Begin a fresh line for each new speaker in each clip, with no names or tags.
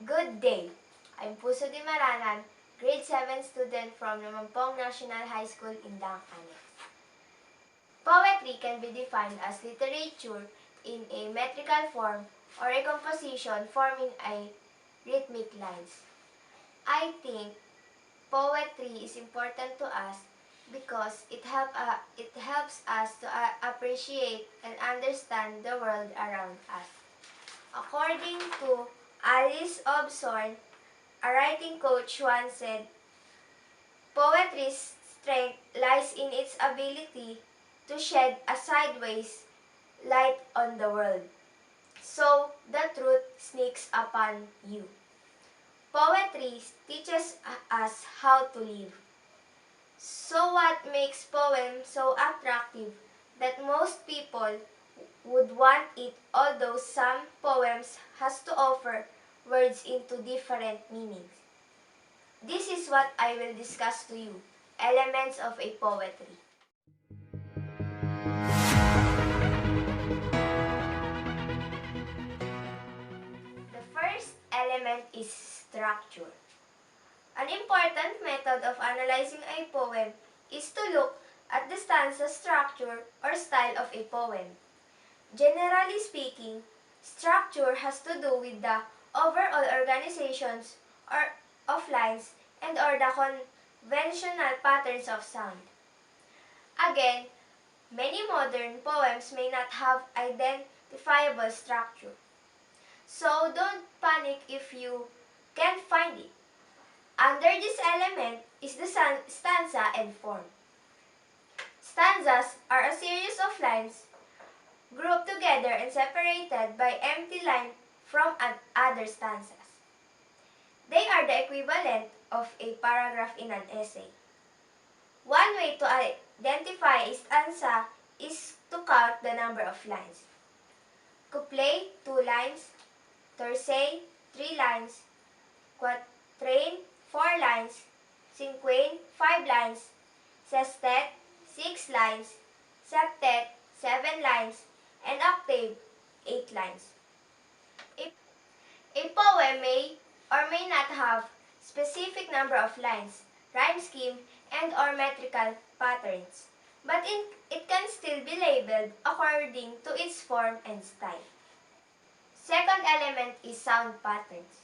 Good day! I'm Puso Dimaranan, grade 7 student from Namampong National High School in Dimaranan. Poetry can be defined as literature in a metrical form or a composition forming a rhythmic lines. I think poetry is important to us because it helps us to appreciate and understand the world around us. According to Alice Obsorn, a writing coach, once said, poetry's strength lies in its ability to shed a sideways light on the world, so the truth sneaks upon you. Poetry teaches us how to live. So what makes poems so attractive that most people would want it, although some poems has to offer words into different meanings? This is what I will discuss to you, elements of a poetry. The first element is structure. An important method of analyzing a poem is to look at the stanza structure or style of a poem. Generally speaking, structure has to do with the overall organizations of lines and or the conventional patterns of sound. Again, many modern poems may not have identifiable structure. So don't panic if you can't find it. Under this element is the stanza and form. Stanzas are a series of lines grouped together and separated by empty line from other stanzas. They are the equivalent of a paragraph in an essay. One way to identify a stanza is to count the number of lines. Couplet, 2 lines. Terce, 3 lines. Quatrain, 4 lines. Cinquain, 5 lines. Sestet, 6 lines. Septet, 7 lines. And octave, 8 lines. A poem may or may not have specific number of lines, rhyme scheme, and or metrical patterns, but it can still be labeled according to its form and style. Second element is sound patterns.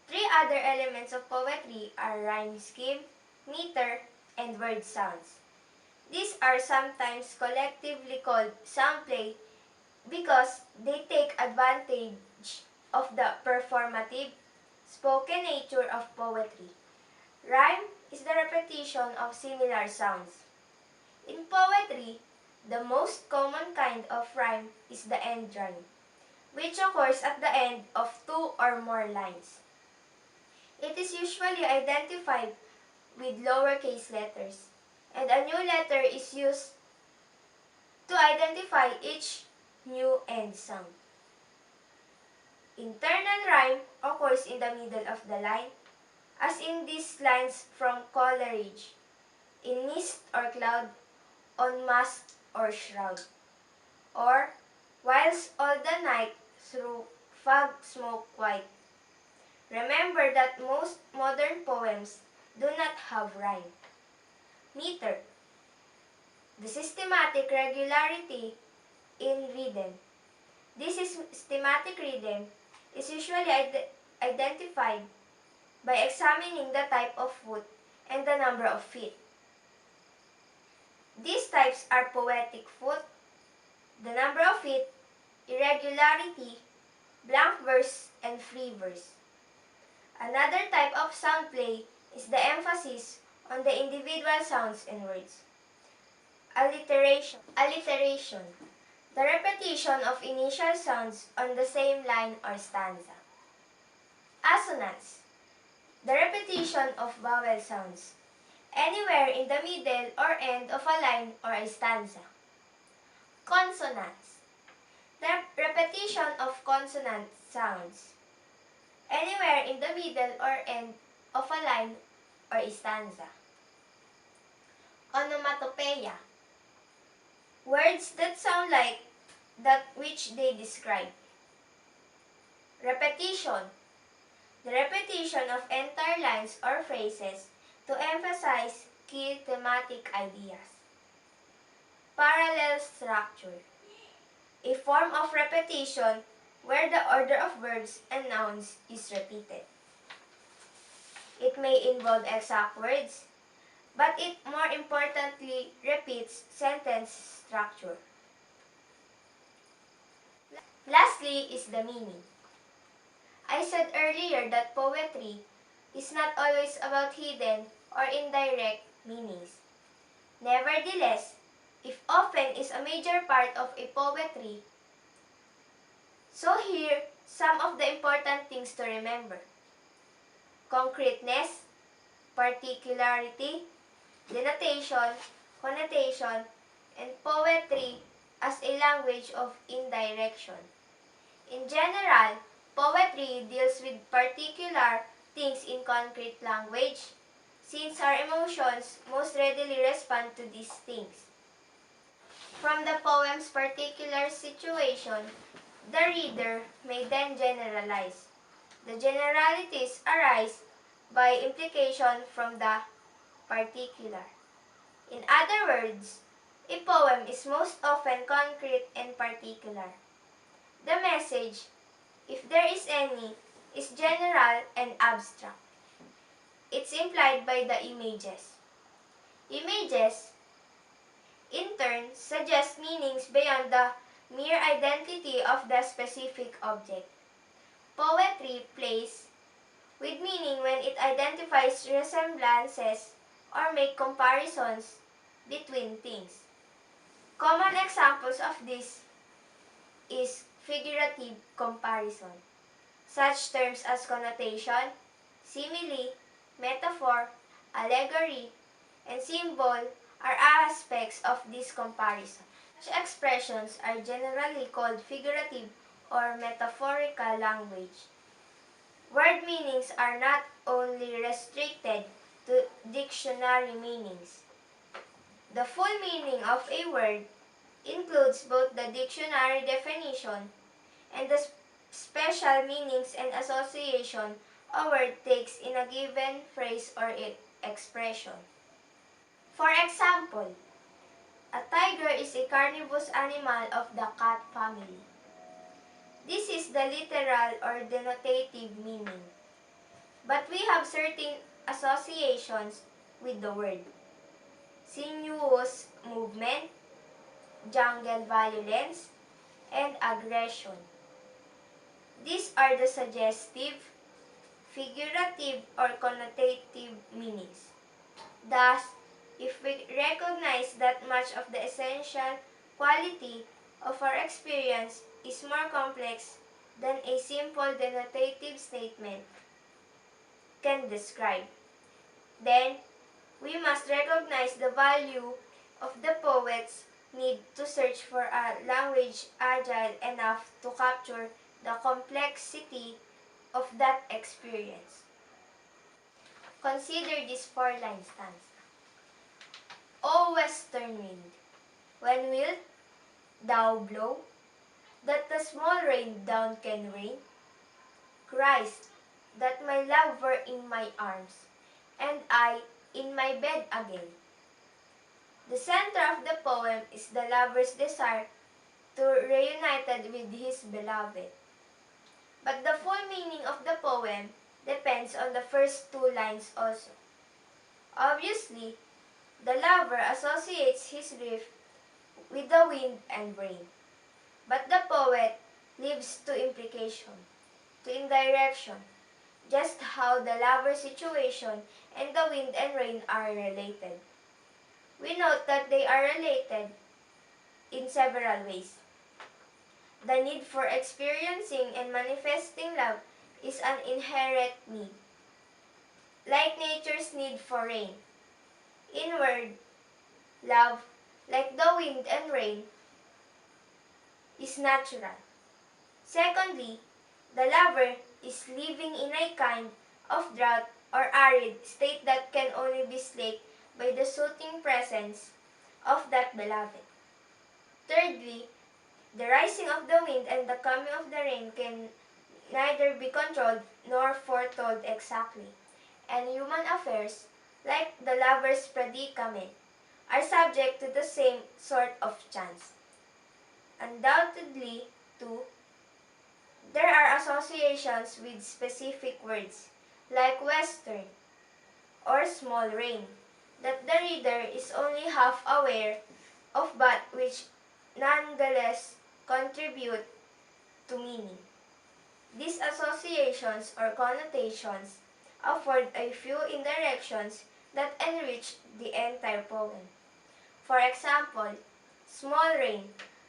Three other elements of poetry are rhyme scheme, meter, and word sounds. These are sometimes collectively called sound play because they take advantage of the performative, spoken nature of poetry. Rhyme is the repetition of similar sounds. In poetry, the most common kind of rhyme is the end rhyme, which occurs at the end of 2 or more lines. It is usually identified with lowercase letters, and a new letter is used to identify each new end sound. Internal rhyme occurs in the middle of the line, as in these lines from Coleridge, in mist or cloud, on mast or shroud, or whilst all the night through fog smoke white. Remember that most modern poems do not have rhyme. Meter, the systematic regularity in rhythm. This systematic rhythm is usually identified by examining the type of foot and the number of feet. These types are poetic foot, the number of feet, irregularity, blank verse, and free verse. Another type of sound play is the emphasis on the individual sounds and words. Alliteration. Alliteration, the repetition of initial sounds on the same line or stanza. Assonance, the repetition of vowel sounds, anywhere in the middle or end of a line or a stanza. Consonants, the repetition of consonant sounds, anywhere in the middle or end of a line or a stanza. Onomatopoeia, words that sound like that which they describe. Repetition, The repetition of entire lines or phrases to emphasize key thematic ideas. Parallel structure. A form of repetition where the order of verbs and nouns is repeated. It may involve exact words, but it more importantly repeats sentence structure. Lastly is the meaning. I said earlier that poetry is not always about hidden or indirect meanings. Nevertheless, if often is a major part of a poetry, so here some of the important things to remember. Concreteness, particularity, denotation, connotation, and poetry as a language of indirection. In general, poetry deals with particular things in concrete language, since our emotions most readily respond to these things. From the poem's particular situation, the reader may then generalize. The generalities arise by implication from the particular. In other words, a poem is most often concrete and particular. The message, if there is any, is general and abstract. It's implied by the images. Images, in turn, suggest meanings beyond the mere identity of the specific object. Poetry plays with meaning when it identifies resemblances or make comparisons between things. Common examples of this is figurative comparison. Such terms as connotation, simile, metaphor, allegory, and symbol are aspects of this comparison. Such expressions are generally called figurative or metaphorical language. Word meanings are not only restricted to dictionary meanings. The full meaning of a word includes both the dictionary definition and the special meanings and association a word takes in a given phrase or expression. For example, a tiger is a carnivorous animal of the cat family. This is the literal or denotative meaning. But we have certain associations with the word. Sinuous movement, jungle violence, and aggression. These are the suggestive, figurative, or connotative meanings. Thus, if we recognize that much of the essential quality of our experience is more complex than a simple denotative statement can describe, then we must recognize the value of the poet's need to search for a language agile enough to capture the complexity of that experience. Consider this four-line stanza. O western wind, when wilt thou blow, that the small rain down can rain? Christ, that my love were in my arms, and I in my bed again. The center of the poem is the lover's desire to reunited with his beloved. But the full meaning of the poem depends on the first two lines also. Obviously, the lover associates his grief with the wind and rain. But the poet leaves to implication, to indirection, just how the lover's situation and the wind and rain are related. We note that they are related in several ways. The need for experiencing and manifesting love is an inherent need, like nature's need for rain. Inward love, like the wind and rain, is natural. Secondly, the lover is living in a kind of drought or arid state that can only be slaked by the soothing presence of that beloved. Thirdly, the rising of the wind and the coming of the rain can neither be controlled nor foretold exactly, and human affairs, like the lover's predicament, are subject to the same sort of chance. Undoubtedly, too, there are associations with specific words, like western or small rain, that the reader is only half aware of but which nonetheless contribute to meaning. These associations or connotations afford a few indirections that enrich the entire poem. For example, small rain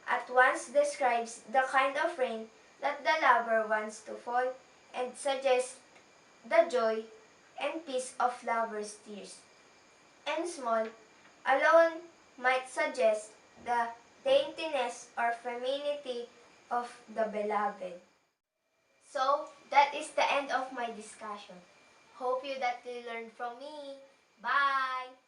at once describes the kind of rain that the lover wants to fall and suggests the joy and peace of lovers' tears. And small alone might suggest the daintiness or femininity of the beloved. So, that is the end of my discussion. Hope you that you learned from me. Bye!